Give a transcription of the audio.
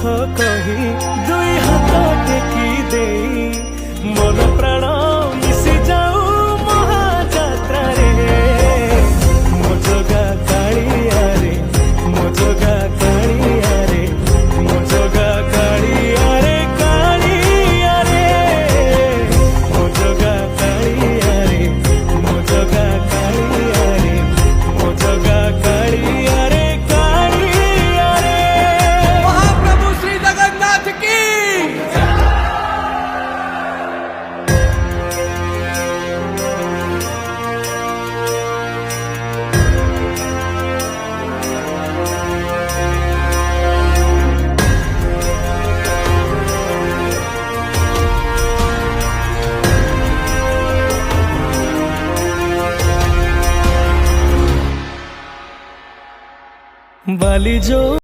कही दुई हाथ टेकी दे मन प्राण मिशि जाऊ महाजात्रा रे मो जगा कालिया रे मो जगा कालिया रे मो जगा कालिया रे कालिया रे मो जगा कालिया रे मो जगा कालिया रे मो जगा कालिया रे कालिया रे। महाप्रभु श्री जगन्नाथ की बाली जो